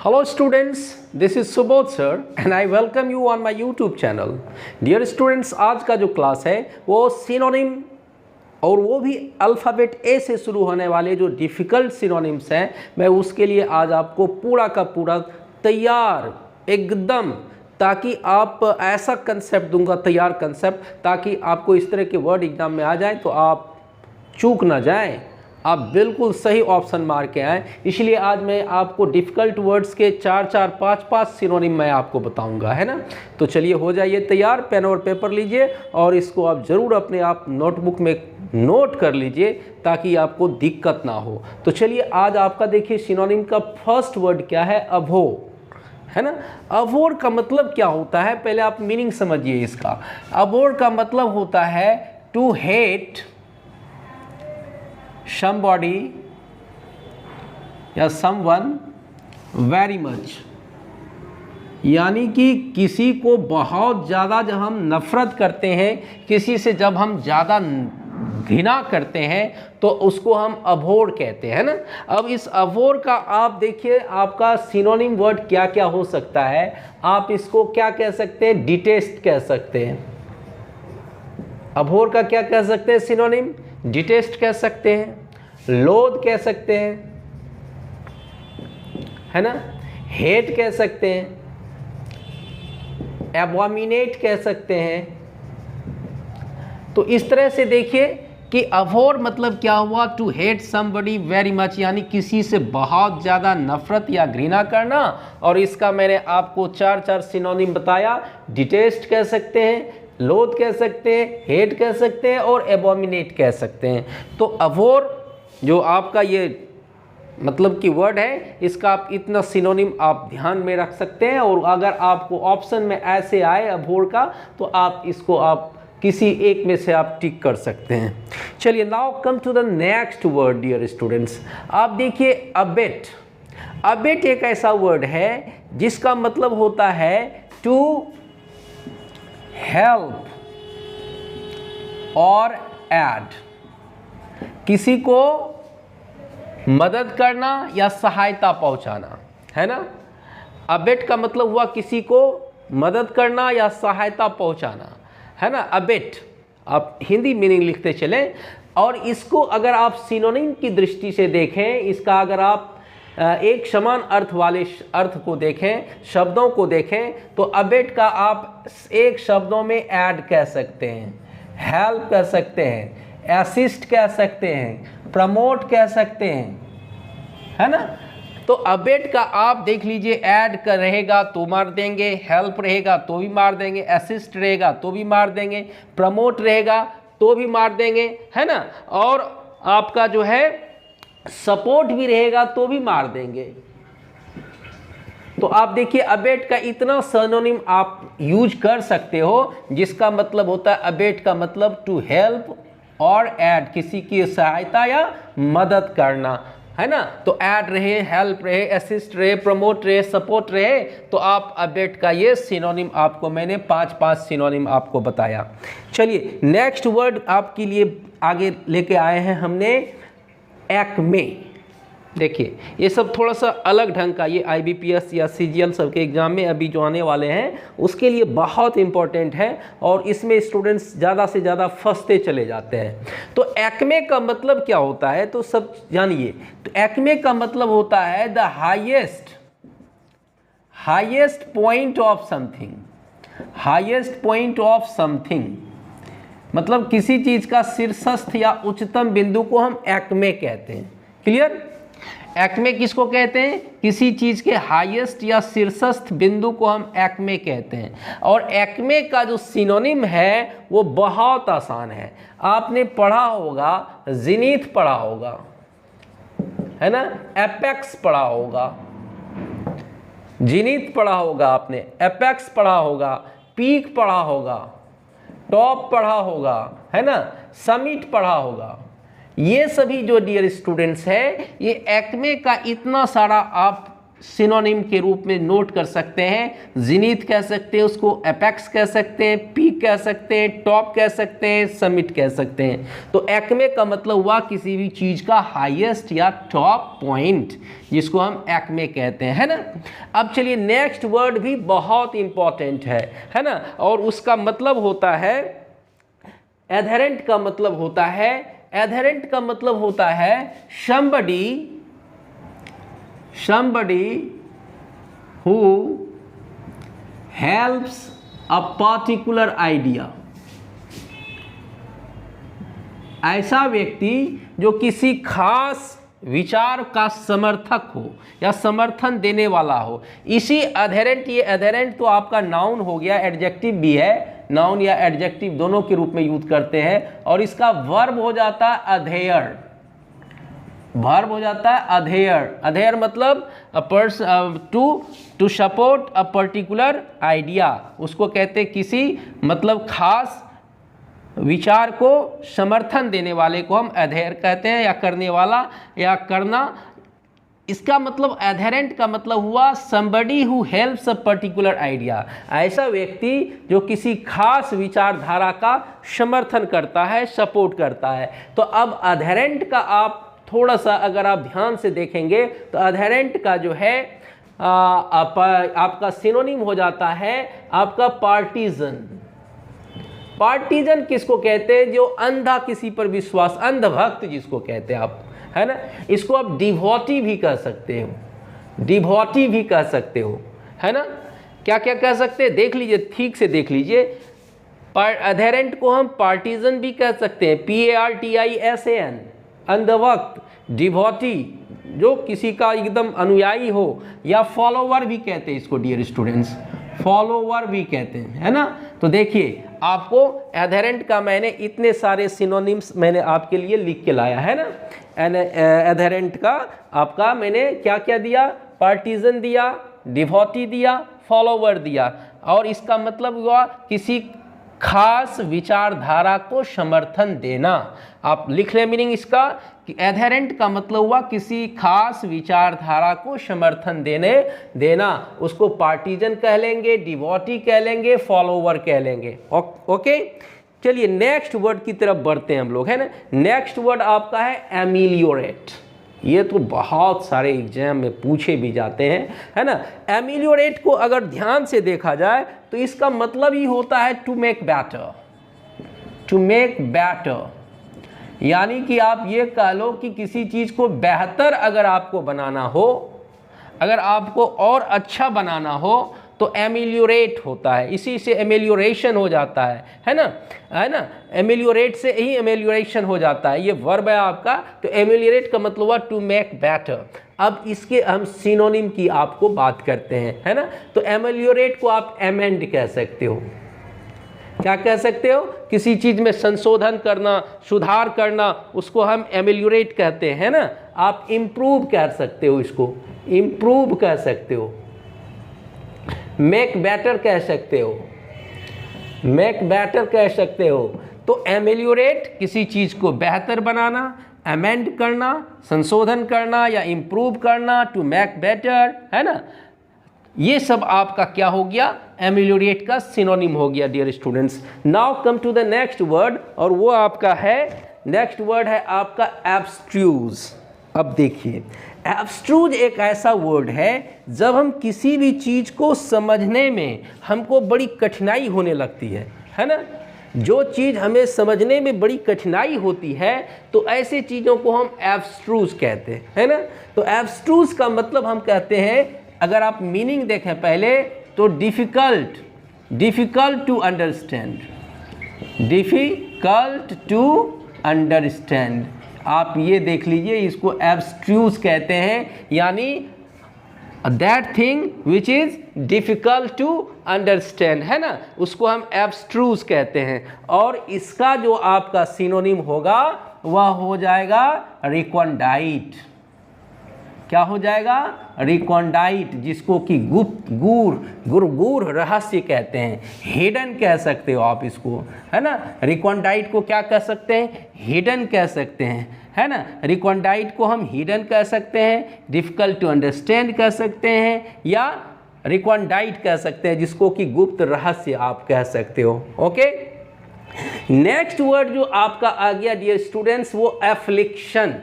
Hello students, this is Subodh sir and I welcome you on my YouTube channel. Dear students, आज का जो class है वो synonym और वो भी अल्फ़ाबेट ए से शुरू होने वाले जो डिफ़िकल्ट सिनोनिम्स हैं, मैं उसके लिए आज आपको पूरा का पूरा तैयार एकदम, ताकि आप ऐसा कंसेप्ट दूंगा, तैयार कंसेप्ट, ताकि आपको इस तरह के वर्ड एग्ज़ाम में आ जाए तो आप चूक ना जाएं, आप बिल्कुल सही ऑप्शन मार के आएँ। इसलिए आज मैं आपको डिफ़िकल्ट वर्ड्स के 4-4, 5-5 सिनोनिम मैं आपको बताऊंगा, है ना। तो चलिए हो जाइए तैयार, पेन और पेपर लीजिए और इसको आप ज़रूर अपने आप नोटबुक में नोट कर लीजिए ताकि आपको दिक्कत ना हो। तो चलिए आज आपका देखिए सिनोनिम का फर्स्ट वर्ड क्या है, अभोर, है ना। अभोर का मतलब क्या होता है, पहले आप मीनिंग समझिए इसका। अभोर का मतलब होता है टू हेट somebody या someone very much, यानी कि किसी को बहुत ज़्यादा जब हम नफ़रत करते हैं, किसी से जब हम ज़्यादा घृणा करते हैं तो उसको हम अभोर कहते हैं ना। अब इस अभोर का आप देखिए आपका सिनोनिम वर्ड क्या क्या हो सकता है। आप इसको क्या कह सकते हैं, डिटेस्ट कह सकते हैं। अभोर का क्या कह सकते हैं सिनोनिम, डिटेस्ट कह सकते हैं, लोध कह सकते हैं, है ना, हेट कह सकते हैं, एबॉमिनेट कह सकते हैं। तो इस तरह से देखिए कि अभोर मतलब क्या हुआ, to hate somebody very much, यानी किसी से बहुत ज़्यादा नफरत या घृणा करना। और इसका मैंने आपको 4-4 सिनोनिम बताया। डिटेस्ट कह सकते हैं, लोथ कह सकते हैं, हेट कह सकते हैं और एबॉमिनेट कह सकते हैं। तो अभोर जो आपका ये मतलब कि वर्ड है, इसका आप इतना सिनोनिम आप ध्यान में रख सकते हैं। और अगर आपको ऑप्शन में ऐसे आए अभोर का तो आप इसको आप किसी एक में से आप टिक कर सकते हैं। चलिए now come to the next word dear students. आप देखिए अबेट। अबेट एक ऐसा वर्ड है जिसका मतलब होता है टू हेल्प और ऐड, किसी को मदद करना या सहायता पहुंचाना, है ना। अबेट का मतलब हुआ किसी को मदद करना या सहायता पहुंचाना, है ना। अबेट आप हिंदी मीनिंग लिखते चलें। और इसको अगर आप सिनोनिम की दृष्टि से देखें, इसका अगर आप एक समान अर्थ वाले अर्थ को देखें, शब्दों को देखें, तो अबेट का आप एक शब्दों में ऐड कह सकते हैं, हेल्प कह सकते हैं, असिस्ट कह सकते हैं, प्रमोट कह सकते हैं, है ना। तो अबेट का आप देख लीजिए, ऐड कर रहेगा तो मार देंगे, हेल्प रहेगा तो भी मार देंगे, असिस्ट रहेगा तो भी मार देंगे, प्रमोट रहेगा तो भी मार देंगे, है ना। और आपका जो है सपोर्ट भी रहेगा तो भी मार देंगे। तो आप देखिए अबेट का इतना सिनोनिम आप यूज कर सकते हो, जिसका मतलब होता है अबेट का मतलब टू हेल्प और ऐड, किसी की सहायता या मदद करना, है ना। तो ऐड रहे, हेल्प रहे, असिस्ट रहे, प्रमोट रहे, सपोर्ट रहे, तो आप अबेट का ये सिनोनिम आपको मैंने 5-5 सिनोनिम आपको बताया। चलिए नेक्स्ट वर्ड आपके लिए आगे लेके आए हैं हमने, एक्मे। देखिए ये सब थोड़ा सा अलग ढंग का, ये IBPS या CGL सबके एग्जाम में अभी जो आने वाले हैं उसके लिए बहुत इंपॉर्टेंट है और इसमें स्टूडेंट्स ज़्यादा से ज़्यादा फंसते चले जाते हैं। तो एक्मे का मतलब क्या होता है तो सब जानिए। तो एक्मे का मतलब होता है the highest point of something, highest point of something, मतलब किसी चीज़ का शीर्षस्थ या उच्चतम बिंदु को हम एक्मे कहते हैं। क्लियर। एक्मे किसको कहते हैं, किसी चीज़ के हाईएस्ट या शीर्षस्थ बिंदु को हम एक्मे कहते हैं। और एक्मे का जो सिनोनिम है वो बहुत आसान है। आपने पढ़ा होगा, जिनीथ पढ़ा होगा, है ना, एपेक्स पढ़ा होगा, जिनीथ पढ़ा होगा आपने, एपेक्स पढ़ा होगा, पीक पढ़ा होगा, टॉप पढ़ा होगा, है ना, समिट पढ़ा होगा। ये सभी जो डियर स्टूडेंट्स है, ये एक्मे का इतना सारा आप सिनोनिम के रूप में नोट कर सकते हैं। जिनीथ कह सकते हैं उसको, एपेक्स कह सकते हैं, पीक कह सकते हैं, टॉप कह सकते हैं, समिट कह सकते हैं। तो एक्मे का मतलब हुआ किसी भी चीज़ का हाईएस्ट या टॉप पॉइंट, जिसको हम एक्मे कहते हैं, है ना। अब चलिए नेक्स्ट वर्ड भी बहुत इंपॉर्टेंट है ना, और उसका मतलब होता है एडहेरेंट का मतलब होता है, एडहेरेंट का मतलब होता है somebody who helps a particular idea। ऐसा व्यक्ति जो किसी खास विचार का समर्थक हो या समर्थन देने वाला हो, इसी एडहेरेंट, ये एडहेरेंट तो आपका नाउन हो गया, एडजेक्टिव भी है, नाउन या एडजेक्टिव दोनों के रूप में यूज करते हैं, और इसका वर्ब हो जाता है अधेयर, वर्ब हो जाता है अधेयर। अधेयर मतलब to support a particular idea, उसको कहते हैं किसी मतलब खास विचार को समर्थन देने वाले को हम अधेयर कहते हैं, या करने वाला या करना। इसका मतलब एडहेरेंट का मतलब हुआ somebody who helps a particular idea, ऐसा व्यक्ति जो किसी खास विचारधारा का समर्थन करता है, सपोर्ट करता है। तो अब एडहेरेंट का आप थोड़ा सा अगर आप ध्यान से देखेंगे तो एडहेरेंट का जो है आपका सिनोनिम हो जाता है आपका पार्टीजन। पार्टीजन किसको कहते हैं? जो अंधा किसी पर विश्वास, अंधभक्त जिसको कहते हैं आप, है ना। इसको आप डिवोटी भी कह सकते हो, डिवोटी भी कह सकते हो, है ना। क्या क्या कह सकते हैं देख लीजिए, ठीक से देख लीजिए। एडहेरेंट को हम पार्टीजन भी कह सकते हैं, PARTISAN, अंधभक्त, डिवोटी जो किसी का एकदम अनुयायी हो, या फॉलोवर भी कहते हैं इसको डियर स्टूडेंट्स, फॉलोवर भी कहते हैं, है ना। तो देखिए आपको एडहेरेंट का मैंने इतने सारे सिनोनिम्स मैंने आपके लिए लिख के लाया है ना। एडहेरेंट का आपका मैंने क्या क्या दिया, पार्टीजन दिया, डिवोटी दिया, फॉलोवर दिया, और इसका मतलब हुआ किसी खास विचारधारा को समर्थन देना। आप लिख लें मीनिंग इसका कि एडहेरेंट का मतलब हुआ किसी खास विचारधारा को समर्थन देना, उसको पार्टीजन कह लेंगे, डिवोटी कह लेंगे, फॉलोवर कह लेंगे। ओके, चलिए नेक्स्ट वर्ड की तरफ बढ़ते हैं हम लोग, है ना। नेक्स्ट वर्ड आपका है एमिलियोरेट। ये तो बहुत सारे एग्जाम में पूछे भी जाते हैं, है ना। एमिलियोरेट को अगर ध्यान से देखा जाए तो इसका मतलब ही होता है to make better, to make better, यानी कि आप ये कह लो कि किसी चीज़ को बेहतर अगर आपको बनाना हो, अगर आपको और अच्छा बनाना हो तो एमिलियोरेट होता है, इसी से एमिलियोरेशन हो जाता है ना, है ना। एमिलियोरेट से ही एमिलियोरेशन हो जाता है, ये वर्ब है आपका। तो एमिलियोरेट का मतलब हुआ टू मेक बेटर। अब इसके हम सिनोनिम की आपको बात करते हैं, है ना। तो एमिलियोरेट को आप एमेंड कह सकते हो। क्या कह सकते हो? किसी चीज़ में संशोधन करना, सुधार करना, उसको हम एमिलियोरेट कहते हैं ना। आप इम्प्रूव कह सकते हो, इसको इम्प्रूव कह सकते हो, मेक बेटर कह सकते हो, मेक बेटर कह सकते हो। तो एमिलियोरेट किसी चीज़ को बेहतर बनाना, अमेंड करना, संशोधन करना या इम्प्रूव करना, टू मेक बेटर, है ना। ये सब आपका क्या हो गया, एमिलियोरेट का सिनोनिम हो गया dear students. Now come to the next word, और वो आपका है, नेक्स्ट वर्ड है आपका एब्स्ट्रूज। अब देखिए एब्स्ट्रूज एक ऐसा वर्ड है जब हम किसी भी चीज़ को समझने में हमको बड़ी कठिनाई होने लगती है ना। जो चीज़ हमें समझने में बड़ी कठिनाई होती है तो ऐसे चीज़ों को हम एब्स्ट्रूज कहते हैं, है ना। तो एब्स्ट्रूज का मतलब हम कहते हैं, अगर आप मीनिंग देखें पहले तो difficult, difficult to understand, difficult to understand. आप ये देख लीजिए, इसको एब्स्ट्रूज कहते हैं, यानी that thing which is difficult to understand, है ना, उसको हम एब्स्ट्रूज कहते हैं। और इसका जो आपका सिनोनिम होगा वह हो जाएगा रिकॉन्डाइट। क्या हो जाएगा, रिकॉन्डाइट, जिसको कि गुप्त, गूढ़ रहस्य कहते हैं, हिडन कह सकते हो आप इसको, है ना। रिकॉन्डाइट को क्या कह सकते हैं, हिडन कह सकते हैं, है ना। रिकॉन्डाइट को हम हिडन कह सकते हैं, डिफिकल्ट टू अंडरस्टैंड कह सकते हैं, या रिकॉन्डाइट कह सकते हैं, जिसको कि गुप्त रहस्य आप कह सकते हो। ओके, नेक्स्ट वर्ड जो आपका आ गया डियर स्टूडेंट्स, वो एफ्लिक्शन।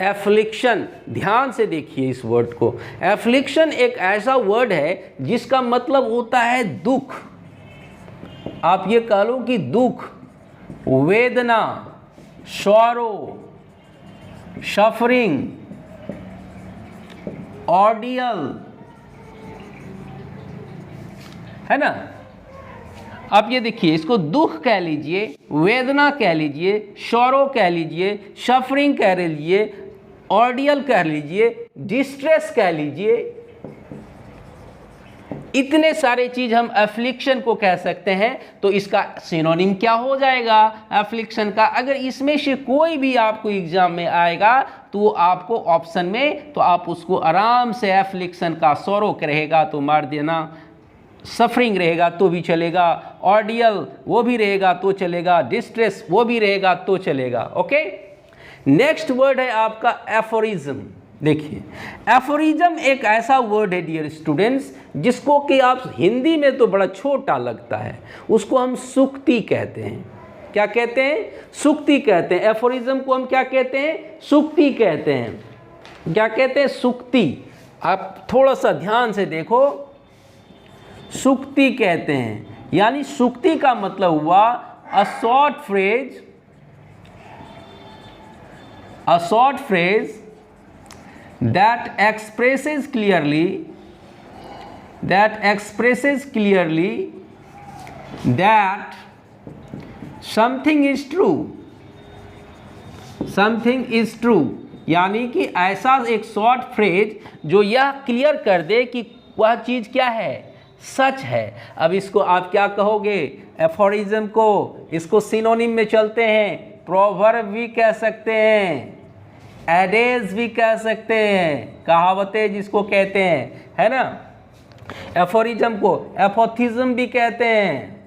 एफ्लिक्शन, ध्यान से देखिए इस वर्ड को। एफ्लिक्शन एक ऐसा वर्ड है जिसका मतलब होता है दुख। आप ये कह लो कि दुख, वेदना, सॉरो, सफरिंग, ऑर्डियल, है ना। आप ये देखिए, इसको दुख कह लीजिए, वेदना कह लीजिए, सॉरो कह लीजिए, सफरिंग कह लीजिए, ऑर्डियल कह लीजिए, डिस्ट्रेस कह लीजिए, इतने सारे चीज हम एफ्लिक्शन को कह सकते हैं। तो इसका सिनोनिम क्या हो जाएगा एफ्लिक्शन का? अगर इसमें से कोई भी आपको एग्जाम में आएगा तो आपको ऑप्शन में, तो आप उसको आराम से एफ्लिक्शन का सॉरो रहेगा तो मार देना, सफरिंग रहेगा तो भी चलेगा, ऑर्डियल वो भी रहेगा तो चलेगा, डिस्ट्रेस वो भी रहेगा तो चलेगा। ओके, नेक्स्ट वर्ड है आपका एफोरिज्म। देखिए, एफोरिज्म एक ऐसा वर्ड है डियर स्टूडेंट्स जिसको कि आप हिंदी में तो बड़ा छोटा लगता है, उसको हम सूक्ति कहते हैं। क्या कहते हैं? सूक्ति कहते हैं। एफोरिज्म को हम क्या कहते हैं? सूक्ति कहते हैं। क्या कहते हैं? सूक्ति। आप थोड़ा सा ध्यान से देखो, सूक्ति कहते हैं। यानी सूक्ति का मतलब हुआ a short phrase that expresses clearly that something is true, यानी कि ऐसा एक शॉर्ट फ्रेज जो यह क्लियर कर दे कि वह चीज़ क्या है, सच है। अब इसको आप क्या कहोगे एफोरिज्म को? इसको सिनोनिम में चलते हैं, प्रोवर्ब भी कह सकते हैं, एडेज भी कह सकते हैं, कहावतें जिसको कहते हैं, है ना। एफोरिज्म को एपोथिज्म भी कहते हैं,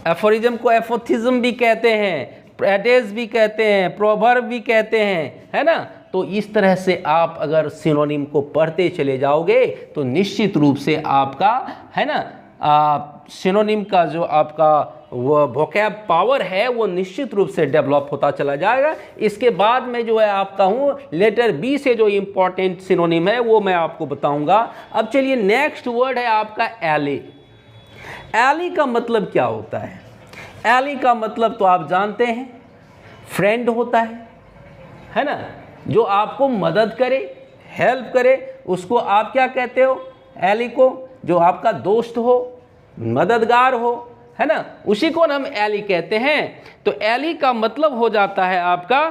एफोरिज्म को एपोथिज्म भी कहते हैं, एडेज भी कहते हैं, प्रोवर्ब भी कहते हैं, है ना। तो इस तरह से आप अगर सिनोनिम को पढ़ते चले जाओगे तो निश्चित रूप से आपका, है ना, सिनोनिम का जो आपका वो वोकैब पावर है वो निश्चित रूप से डेवलप होता चला जाएगा। इसके बाद में जो है आपका हूँ लेटर बी से जो इम्पोर्टेंट सिनोनिम है वो मैं आपको बताऊंगा। अब चलिए नेक्स्ट वर्ड है आपका एली। एली का मतलब क्या होता है? एली का मतलब तो आप जानते हैं, फ्रेंड होता है ना, जो आपको मदद करे, हेल्प करे, उसको आप क्या कहते हो? एली को। जो आपका दोस्त हो, मददगार हो, है ना, उसी को हम एली कहते हैं। तो एली का मतलब हो जाता है आपका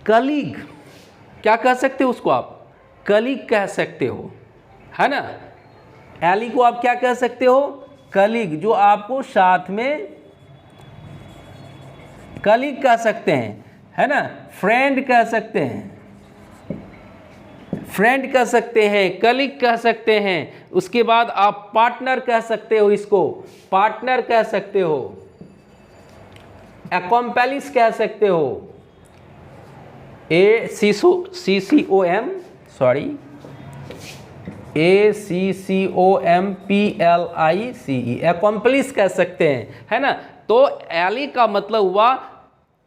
कलीग। क्या कह सकते हो उसको? आप कलीग कह सकते हो, है ना। एली को आप क्या कह सकते हो? कलीग, जो आपको साथ में, कलीग कह सकते हैं, है ना। फ्रेंड कह सकते हैं, फ्रेंड कह सकते हैं, कलीग कह सकते हैं। उसके बाद आप पार्टनर कह सकते हो, इसको पार्टनर कह सकते हो, अकॉम्पलिस कह सकते हो, ACCOMPLICE, अकॉम्पलिस कह सकते हैं, है ना। तो एली का मतलब हुआ,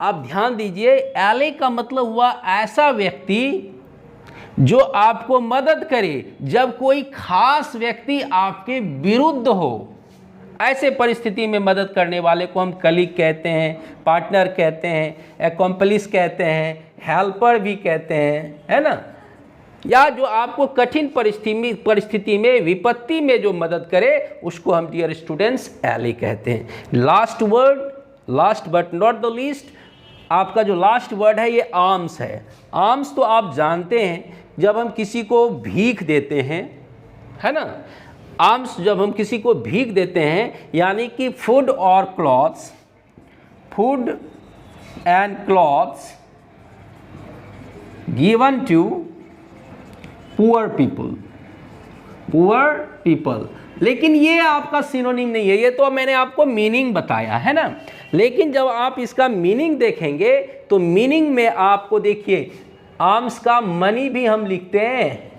आप ध्यान दीजिए, एली का मतलब हुआ ऐसा व्यक्ति जो आपको मदद करे जब कोई खास व्यक्ति आपके विरुद्ध हो। ऐसे परिस्थिति में मदद करने वाले को हम कलीग कहते हैं, पार्टनर कहते हैं, अकॉम्पलिस कहते हैं, हेल्पर भी कहते हैं, है ना। या जो आपको कठिन परिस्थिति में, विपत्ति में जो मदद करे उसको हम डियर स्टूडेंट्स एली कहते हैं। Last word, last but not the least, आपका जो लास्ट वर्ड है ये आर्म्स है। आर्म्स तो आप जानते हैं, जब हम किसी को भीख देते हैं, है ना, आर्म्स जब हम किसी को भीख देते हैं, यानी कि फूड और clothes, food and clothes, given to poor people. लेकिन ये आपका सिनोनिम नहीं है, ये तो मैंने आपको मीनिंग बताया है ना। लेकिन जब आप इसका मीनिंग देखेंगे तो मीनिंग में आपको देखिए, आर्म्स का मनी भी हम लिखते हैं,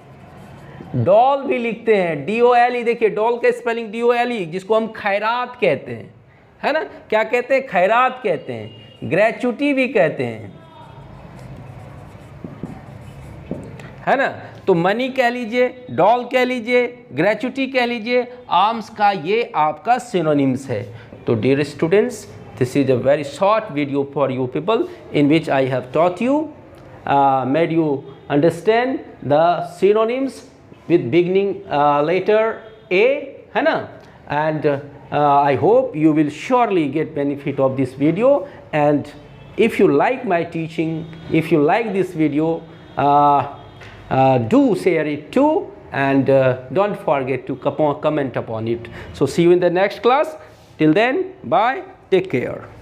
डॉल भी लिखते हैं, DOLE। देखिए डॉल का स्पेलिंग DOLE, जिसको हम खैरात कहते हैं, है ना। क्या कहते हैं? खैरात कहते हैं, ग्रेचुटी भी कहते हैं, है ना। तो मनी कह लीजिए, डॉल कह लीजिए, ग्रेचुटी कह लीजिए, आर्म्स का ये आपका सिनोनिम्स है। तो dear students, this is a very short video for you people in which I have taught you, made you understand the synonyms with beginning letter A, है ना। And I hope you will surely get benefit of this video, and if you like my teaching, if you like this video, do share it too, and don't forget to comment upon it. So see you in the next class. Till then, bye, take care.